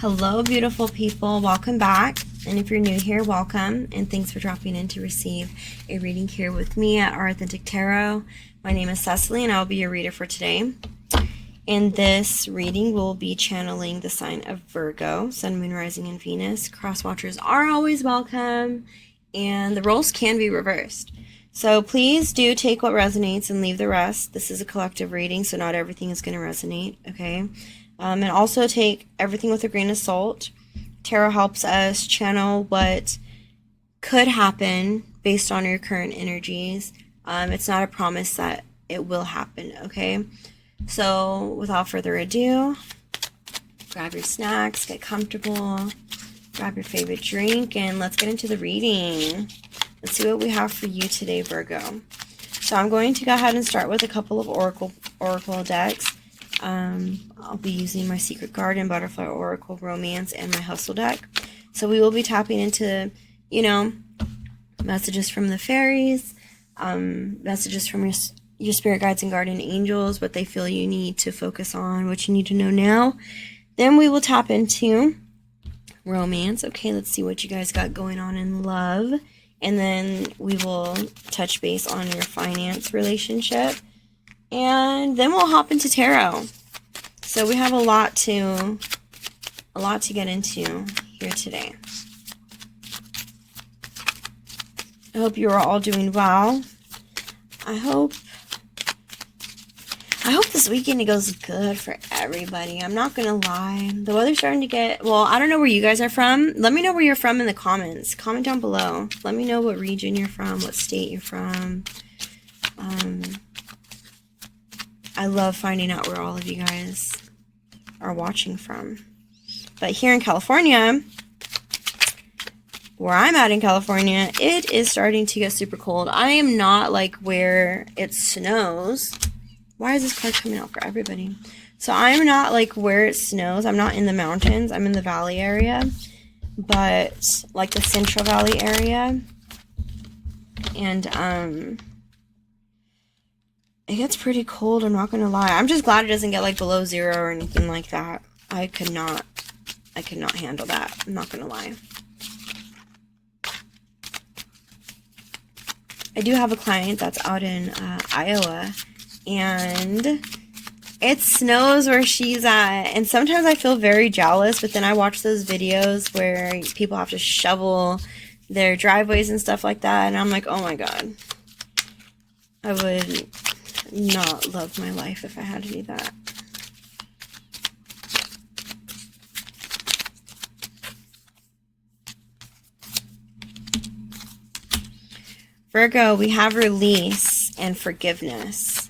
Hello, beautiful people. Welcome back. And if you're new here, welcome. And thanks for dropping in to receive a reading here with me at Our Authentic Tarot. My name is Cecily, and I'll be your reader for today. In this reading, we'll be channeling the sign of Virgo, Sun, Moon, Rising, and Venus. Cross watchers are always welcome, and the roles can be reversed. So please do take what resonates and leave the rest. This is a collective reading, so not everything is going to resonate, okay? And also take everything with a grain of salt. Tarot helps us channel what could happen based on your current energies. It's not a promise that it will happen, okay? So without further ado, grab your snacks, get comfortable, grab your favorite drink, and let's get into the reading. Let's see what we have for you today, Virgo. So I'm going to go ahead and start with a couple of oracle decks. I'll be using my Secret Garden, Butterfly Oracle, Romance, and my Hustle deck. So we will be tapping into, messages from the fairies, messages from your spirit guides and guardian angels, what they feel you need to focus on, what you need to know now. Then we will tap into romance. Okay, let's see what you guys got going on in love. And then we will touch base on your finance relationship. And then we'll hop into tarot. So we have a lot to get into here today. I hope you are all doing well. I hope this weekend it goes good for everybody. I'm not gonna lie. The weather's starting to get, well, I don't know where you guys are from. Let me know where you're from in the comments. Comment down below. Let me know what region you're from, what state you're from. I love finding out where all of you guys are watching from. But here in California, where I'm at in California, it is starting to get super cold. I am not like where it snows. Why is this card coming out for everybody? So I'm not like where it snows. I'm not in the mountains. I'm in the valley area. But like the Central Valley area. And it gets pretty cold, I'm not gonna lie. I'm just glad it doesn't get like below 0 or anything like that. I could not handle that. I'm not gonna lie. I do have a client that's out in Iowa, and it snows where she's at, and sometimes I feel very jealous, but then I watch those videos where people have to shovel their driveways and stuff like that, and I'm like, oh my god. I would not love my life if I had to do that. Virgo, we have release and forgiveness.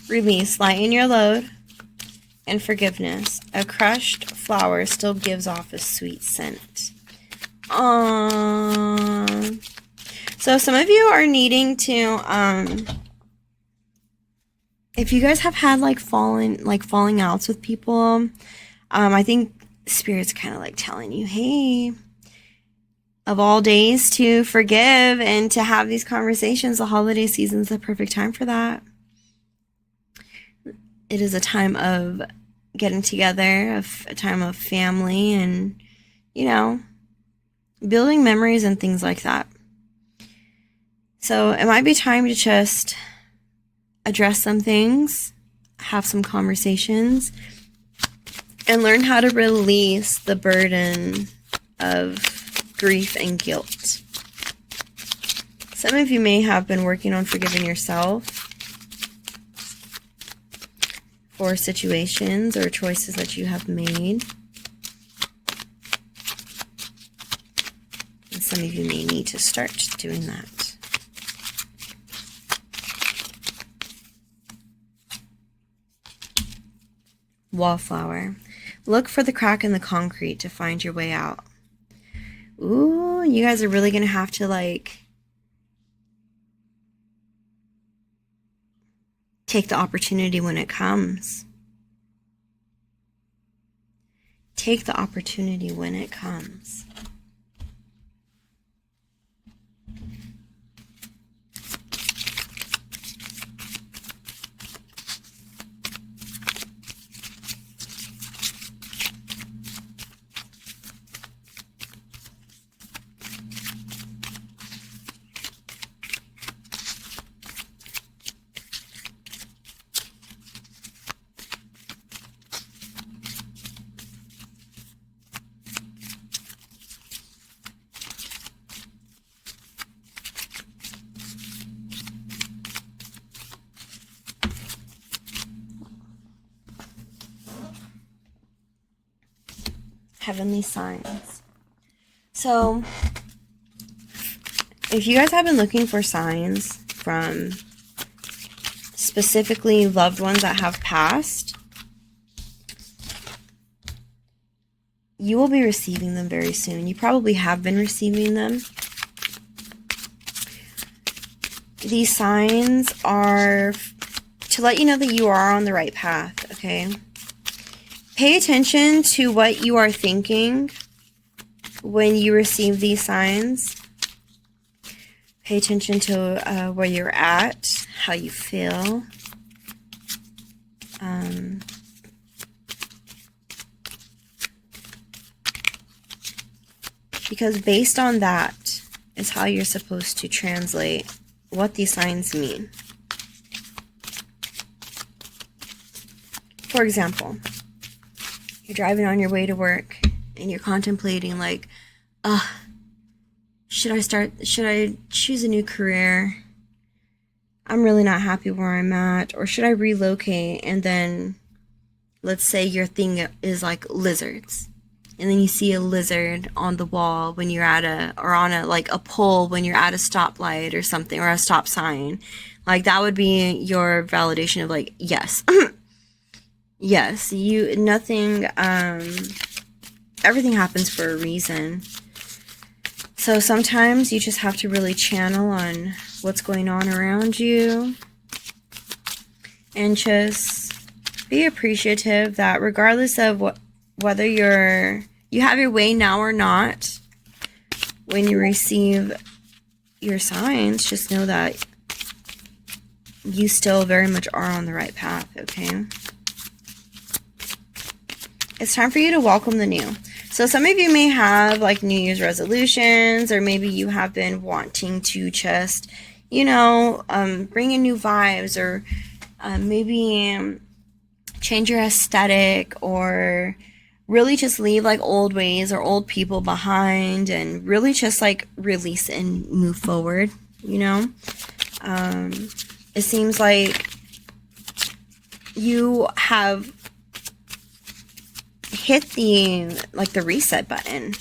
Release, lighten your load, and forgiveness. A crushed flower still gives off a sweet scent. Aww. So some of you are needing to, if you guys have had like falling outs with people, I think Spirit's kind of like telling you, hey, of all days to forgive and to have these conversations, the holiday season is the perfect time for that. It is a time of getting together, a time of family, and, building memories and things like that. So it might be time to just address some things, have some conversations, and learn how to release the burden of grief and guilt. Some of you may have been working on forgiving yourself for situations or choices that you have made. And some of you may need to start doing that. Wallflower. Look for the crack in the concrete to find your way out. Ooh, you guys are really going to have to take the opportunity when it comes. Take the opportunity when it comes. heavenly signs. So, if you guys have been looking for signs from specifically loved ones that have passed, you will be receiving them very soon. You probably have been receiving them. These signs are to let you know that you are on the right path, okay? Pay attention to what you are thinking when you receive these signs. Pay attention to where you're at, how you feel. Because based on that is how you're supposed to translate what these signs mean. For example, you're driving on your way to work and you're contemplating like, should I choose a new career? I'm really not happy where I'm at. Or should I relocate? And then let's say your thing is like lizards. And then you see a lizard on the wall when you're at a pole when you're at a stoplight or something, or a stop sign. Like, that would be your validation of like, yes. Yes, everything happens for a reason. So sometimes you just have to really channel on what's going on around you and just be appreciative that regardless of whether you have your way now or not, when you receive your signs, just know that you still very much are on the right path, okay? It's time for you to welcome the new. So some of you may have like New Year's resolutions, or maybe you have been wanting to just, bring in new vibes, or maybe change your aesthetic, or really just leave like old ways or old people behind, and really just like release and move forward, It seems like you have hit the reset button.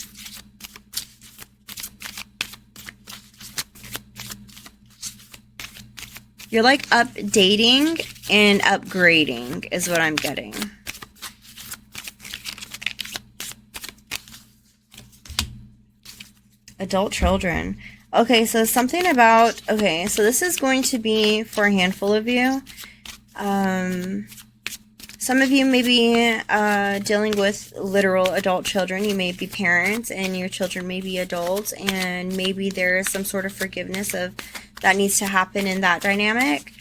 You're like updating and upgrading is what I'm getting. Adult children. Okay, so something about, so this is going to be for a handful of you. Some of you may be dealing with literal adult children. You may be parents and your children may be adults, and maybe there is some sort of forgiveness that needs to happen in that dynamic.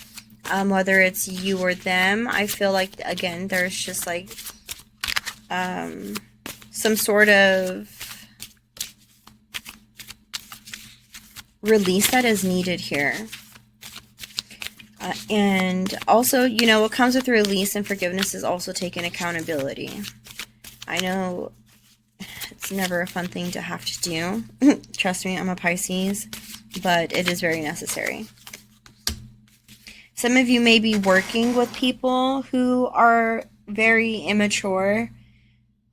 Whether it's you or them, I feel like, again, there's just like some sort of release that is needed here. And also, what comes with release and forgiveness is also taking accountability. I know it's never a fun thing to have to do. Trust me, I'm a Pisces, but it is very necessary. Some of you may be working with people who are very immature.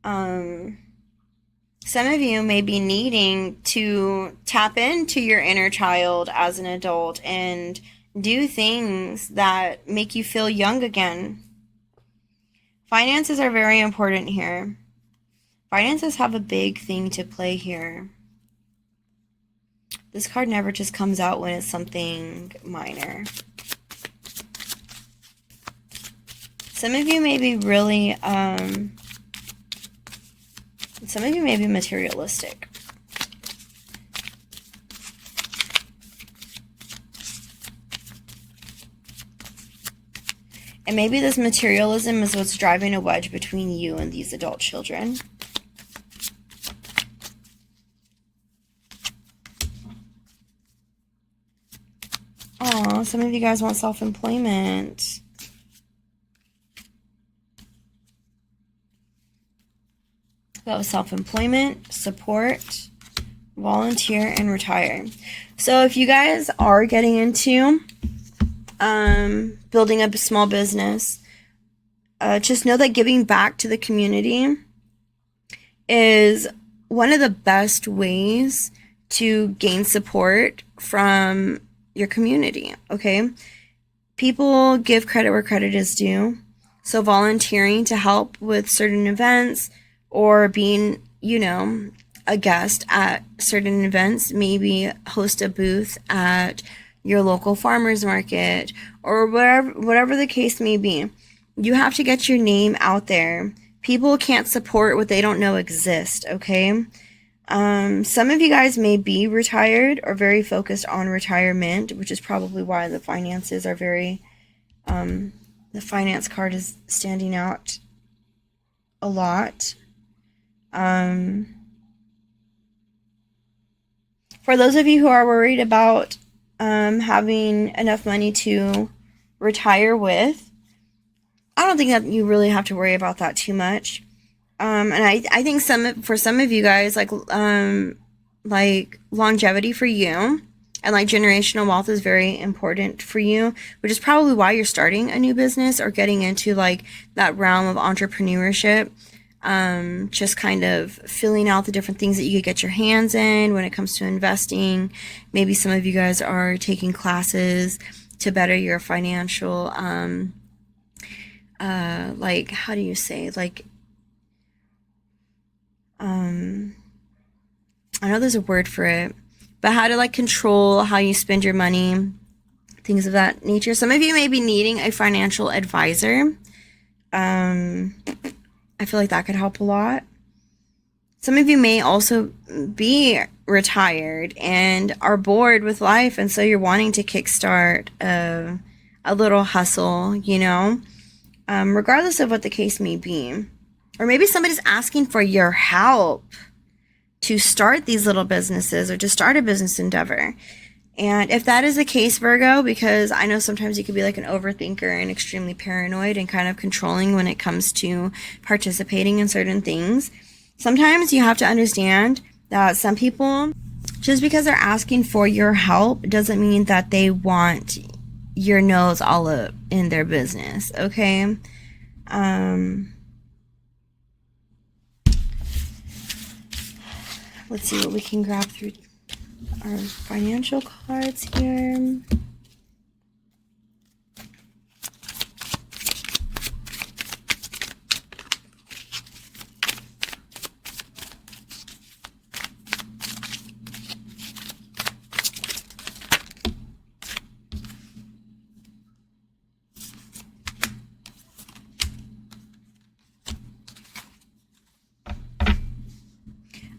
Some of you may be needing to tap into your inner child as an adult and do things that make you feel young again. Finances are very important here. Finances have a big thing to play here. This card never just comes out when it's something minor. Some of you may be really, some of you may be materialistic. And maybe this materialism is what's driving a wedge between you and these adult children. Aw, some of you guys want self-employment. Got self-employment, support, volunteer, and retire. So if you guys are getting into building up a small business, just know that giving back to the community is one of the best ways to gain support from your community, okay? People give credit where credit is due. So volunteering to help with certain events or being, a guest at certain events, maybe host a booth at your local farmer's market or whatever the case may be. You have to get your name out there. People can't support what they don't know exists, okay? Some of you guys may be retired or very focused on retirement, which is probably why the finances are very, the finance card is standing out a lot. For those of you who are worried about having enough money to retire with, I don't think that you really have to worry about that too much. And I think for some of you guys, like longevity for you and like generational wealth is very important for you, which is probably why you're starting a new business or getting into like that realm of entrepreneurship. Just kind of filling out the different things that you could get your hands in when it comes to investing. Maybe some of you guys are taking classes to better your financial, like, how do you say, like, I know there's a word for it, but how to like control how you spend your money, things of that nature. Some of you may be needing a financial advisor. I feel like that could help a lot. Some of you may also be retired and are bored with life, and so you're wanting to kickstart a little hustle, regardless of what the case may be. Or maybe somebody's asking for your help to start these little businesses or to start a business endeavor. And if that is the case, Virgo, because I know sometimes you could be like an overthinker and extremely paranoid and kind of controlling when it comes to participating in certain things, sometimes you have to understand that some people, just because they're asking for your help, doesn't mean that they want your nose all up in their business, okay? Let's see what we can grab through our financial cards here.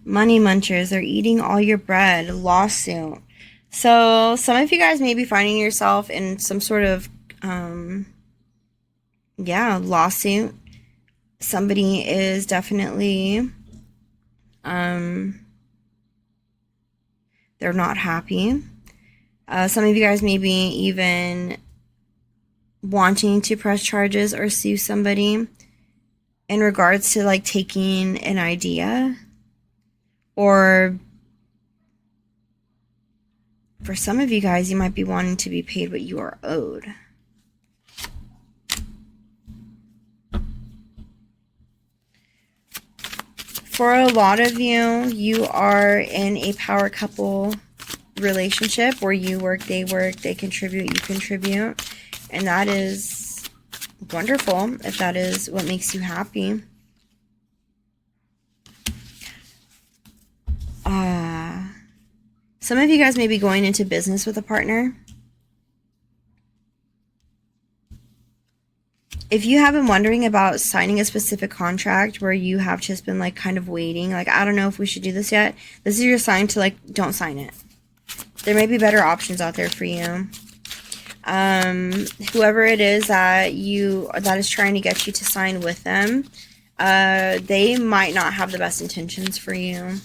Money munchers, they're eating all your bread, lawsuit. So some of you guys may be finding yourself in some sort of, lawsuit. Somebody is definitely, they're not happy. Some of you guys may be even wanting to press charges or sue somebody in regards to like taking an idea. Or for some of you guys, you might be wanting to be paid what you are owed. For a lot of you, you are in a power couple relationship where you work, they contribute, you contribute. And that is wonderful if that is what makes you happy. Some of you guys may be going into business with a partner. If you have been wondering about signing a specific contract where you have just been like kind of waiting, like, I don't know if we should do this yet, this is your sign to like, don't sign it. There may be better options out there for you. Whoever it is that is trying to get you to sign with them, they might not have the best intentions for you.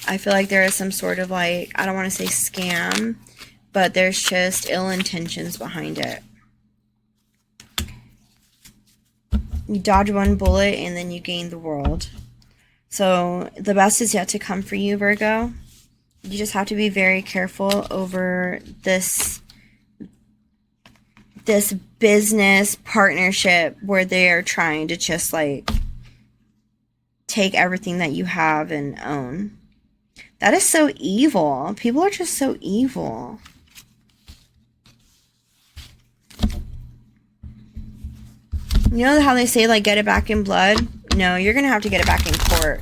I feel like there is some sort of like, I don't want to say scam, but there's just ill intentions behind it. You dodge one bullet and then you gain the world. So the best is yet to come for you, Virgo. You just have to be very careful over this business partnership where they are trying to just like take everything that you have and own. That is so evil. People are just so evil. You know how they say, like, get it back in blood? No, you're going to have to get it back in court.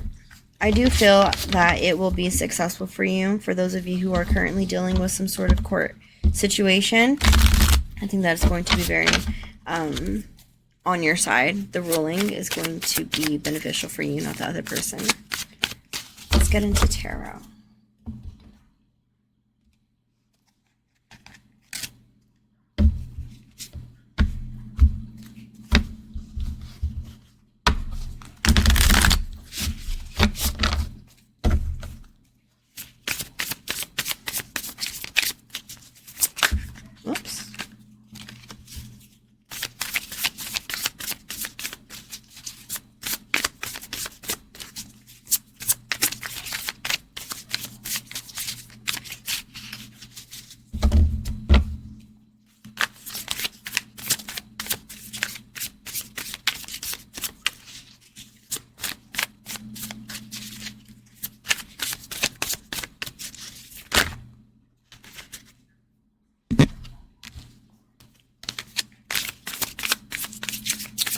I do feel that it will be successful for you, for those of you who are currently dealing with some sort of court situation. I think that is going to be very on your side. The ruling is going to be beneficial for you, not the other person. Let's get into tarot. Whoops.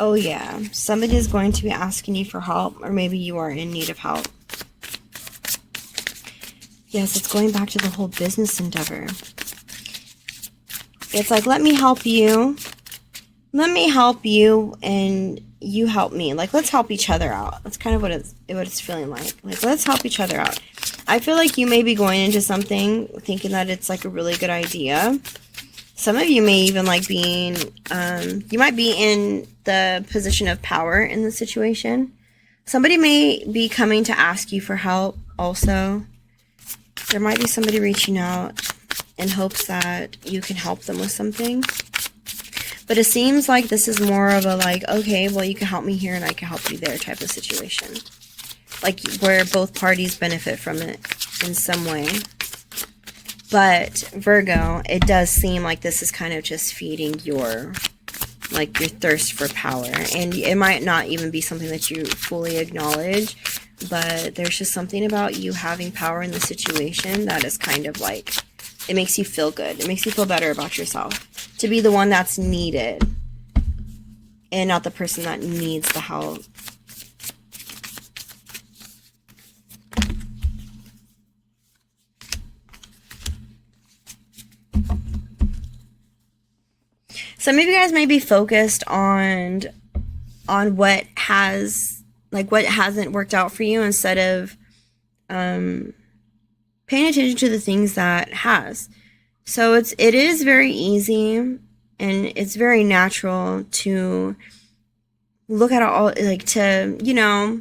Oh yeah, somebody is going to be asking you for help, or maybe you are in need of help. Yes, it's going back to the whole business endeavor. It's like, let me help you. Let me help you, and you help me. Like, let's help each other out. That's kind of what it's feeling like. Like, let's help each other out. I feel like you may be going into something thinking that it's like a really good idea. Some of you may even like being, you might be in the position of power in the situation. Somebody may be coming to ask you for help also. There might be somebody reaching out in hopes that you can help them with something. But it seems like this is more of a like, okay, well, you can help me here and I can help you there type of situation. Like where both parties benefit from it in some way. But Virgo, it does seem like this is kind of just feeding your thirst for power. And it might not even be something that you fully acknowledge, but there's just something about you having power in the situation that is kind of like, it makes you feel good. It makes you feel better about yourself. To be the one that's needed and not the person that needs the help. Some of you guys may be focused on what has, like, what hasn't worked out for you instead of paying attention to the things that has. So it is very easy and it's very natural to look at all, like, to, you know,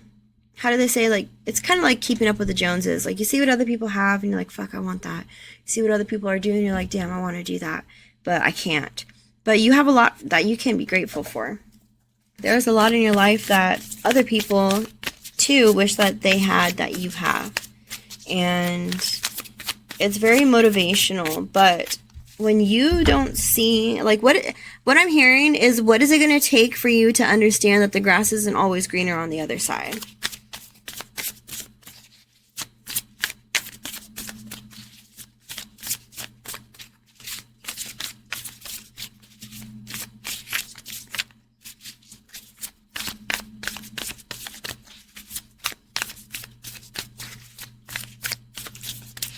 how do they say, like, it's kind of like keeping up with the Joneses. Like, you see what other people have and you're like, fuck, I want that. You see what other people are doing and you're like, damn, I want to do that, but I can't. But you have a lot that you can be grateful for. There's a lot in your life that other people, too, wish that they had that you have. And it's very motivational. But when you don't see, like, what I'm hearing is, what is it going to take for you to understand that the grass isn't always greener on the other side?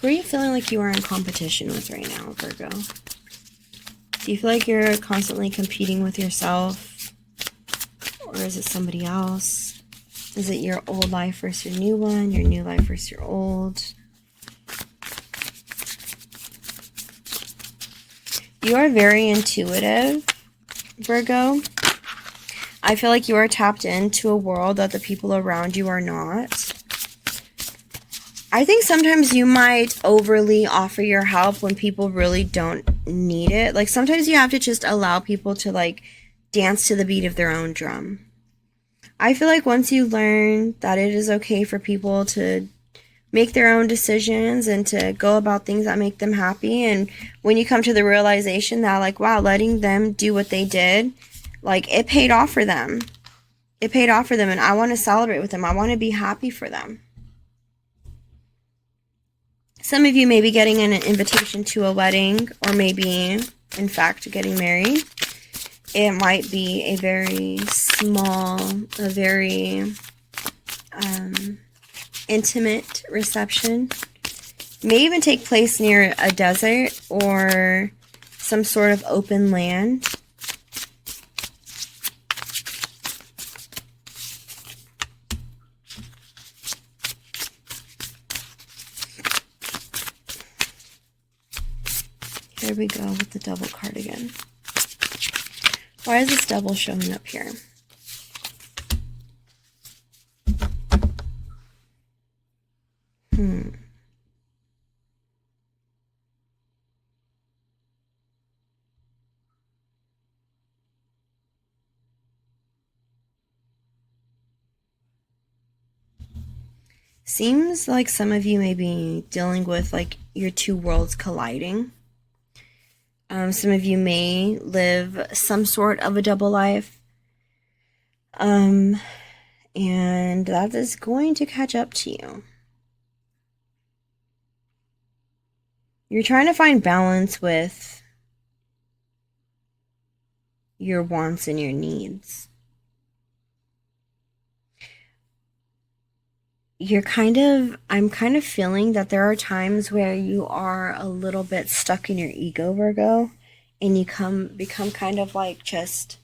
Who are you feeling like you are in competition with right now, Virgo? Do you feel like you're constantly competing with yourself? Or is it somebody else? Is it your old life versus your new one? Your new life versus your old? You are very intuitive, Virgo. I feel like you are tapped into a world that the people around you are not. I think sometimes you might overly offer your help when people really don't need it. Like, sometimes you have to just allow people to, like, dance to the beat of their own drum. I feel like once you learn that it is okay for people to make their own decisions and to go about things that make them happy, and when you come to the realization that, like, wow, letting them do what they did, like, it paid off for them. it paid off for them, and I want to celebrate with them. I want to be happy for them. Some of you may be getting an invitation to a wedding, or maybe, in fact, getting married. It might be a very small, a very intimate reception. It may even take place near a desert or some sort of open land. Here we go with the double card again. Why is this double showing up here? Seems like some of you may be dealing with like your two worlds colliding. Some of you may live some sort of a double life. And that is going to catch up to you. You're trying to find balance with your wants and your needs. I'm kind of feeling that there are times where you are a little bit stuck in your ego, Virgo, and you become kind of like just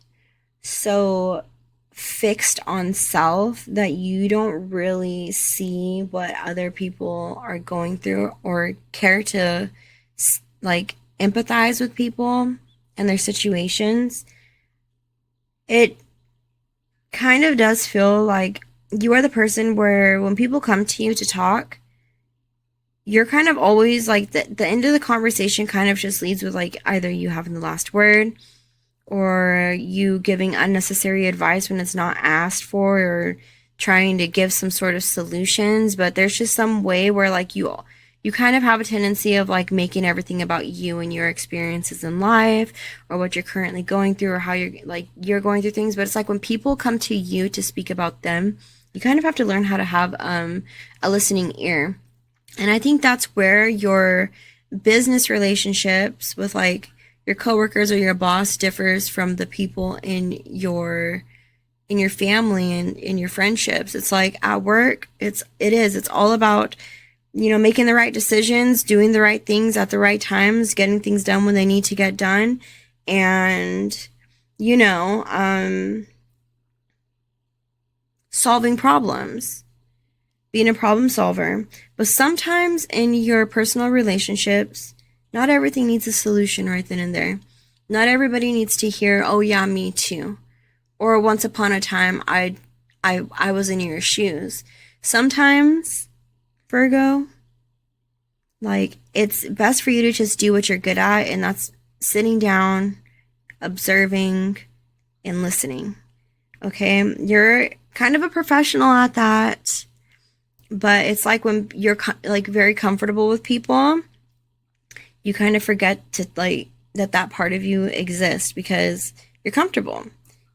so fixed on self that you don't really see what other people are going through or care to like empathize with people and their situations. It kind of does feel like you are the person where when people come to you to talk, you're kind of always like the end of the conversation kind of just leads with like either you having the last word or you giving unnecessary advice when it's not asked for, or trying to give some sort of solutions. But there's just some way where like you kind of have a tendency of like making everything about you and your experiences in life or what you're currently going through or how you're going through things. But it's like when people come to you to speak about them, you kind of have to learn how to have a listening ear. And I think that's where your business relationships with like your coworkers or your boss differs from the people in your family and in your friendships. It's like at work, it's all about, making the right decisions, doing the right things at the right times, getting things done when they need to get done. And, solving problems, being a problem solver. But sometimes in your personal relationships, not everything needs a solution right then and there. Not everybody needs to hear, "Oh yeah, me too," or "Once upon a time, I was in your shoes." Sometimes, Virgo, like it's best for you to just do what you're good at, and that's sitting down, observing, and listening. Okay, you're kind of a professional at that, but it's like when you're like very comfortable with people, you kind of forget to like that part of you exists because you're comfortable.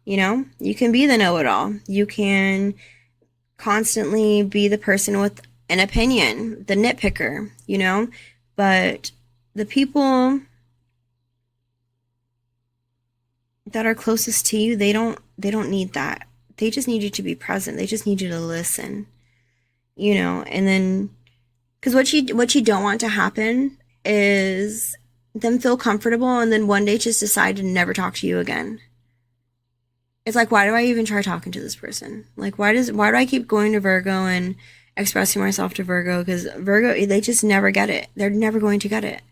You can be the know-it-all. You can constantly be the person with an opinion, the nitpicker, but the people that are closest to you, they don't need that. They just need you to be present. They just need you to listen, and then, because what you don't want to happen is them feel comfortable and then one day just decide to never talk to you again. It's like, why do I even try talking to this person? Like, why do I keep going to Virgo and expressing myself to Virgo? Because Virgo, they just never get it. They're never going to get it.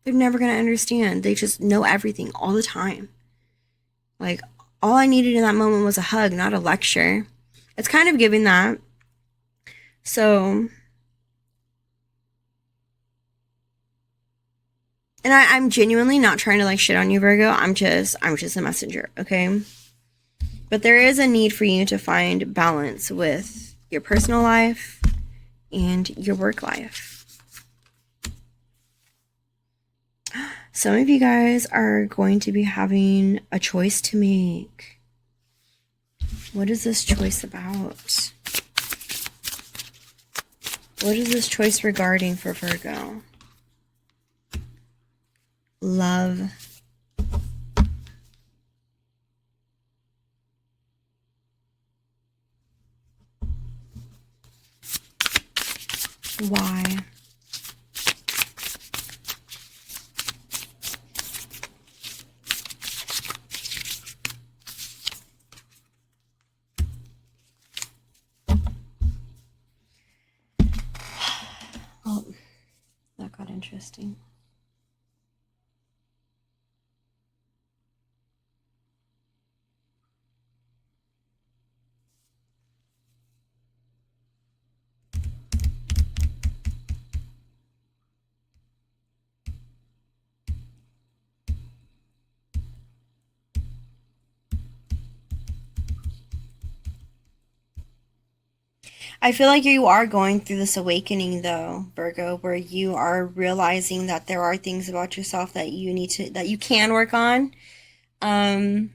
They're never going to understand. They just know everything all the time. Like, all I needed in that moment was a hug, not a lecture. It's kind of giving that. So, and I'm genuinely not trying to like shit on you, Virgo. I'm just a messenger, okay? But there is a need for you to find balance with your personal life and your work life. Some of you guys are going to be having a choice to make. What is this choice about? What is this choice regarding for Virgo? Love. Why? Oh, that got interesting. I feel like you are going through this awakening though, Virgo, where you are realizing that there are things about yourself that that you can work on. I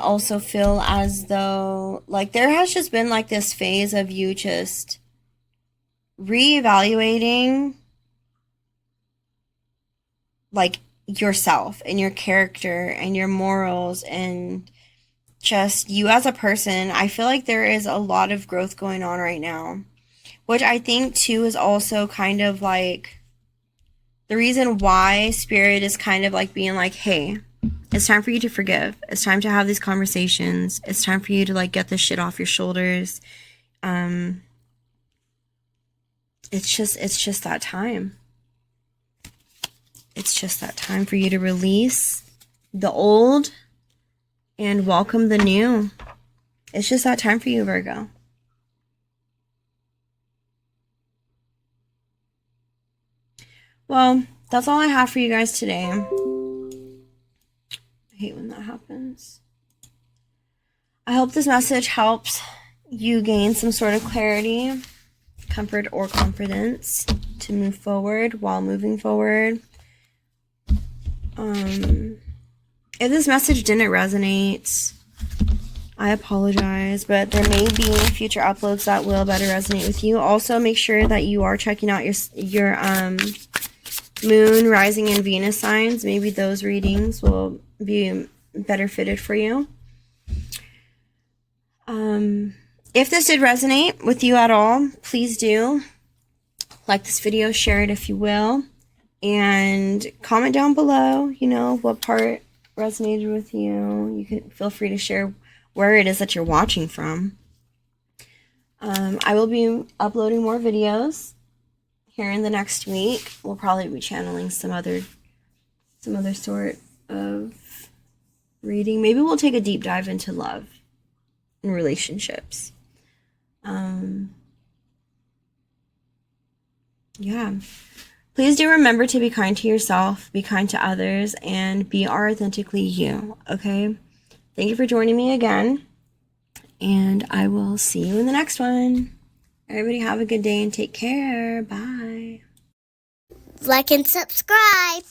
also feel as though like there has just been like this phase of you just reevaluating like yourself and your character and your morals and just you as a person. I feel like there is a lot of growth going on right now, which I think too is also kind of like the reason why Spirit is kind of like being like, hey, it's time for you to forgive. It's time to have these conversations. It's time for you to like get this shit off your shoulders. It's just that time. It's just that time for you to release the old and welcome the new. It's just that time for you, Virgo. Well, that's all I have for you guys today. I hate when that happens. I hope this message helps you gain some sort of clarity, comfort, or confidence to move forward while moving forward. If this message didn't resonate, I apologize, but there may be future uploads that will better resonate with you. Also, make sure that you are checking out your moon, rising, and Venus signs. Maybe those readings will be better fitted for you. If this did resonate with you at all, please do like this video, share it if you will, and comment down below, you know, what part resonated with you. You can feel free to share where it is that you're watching from. I will be uploading more videos here in the next week. We'll probably be channeling some other sort of reading. Maybe we'll take a deep dive into love and relationships. Yeah. Please do remember to be kind to yourself, be kind to others, and be authentically you, okay? Thank you for joining me again, and I will see you in the next one. Everybody have a good day and take care. Bye. Like and subscribe.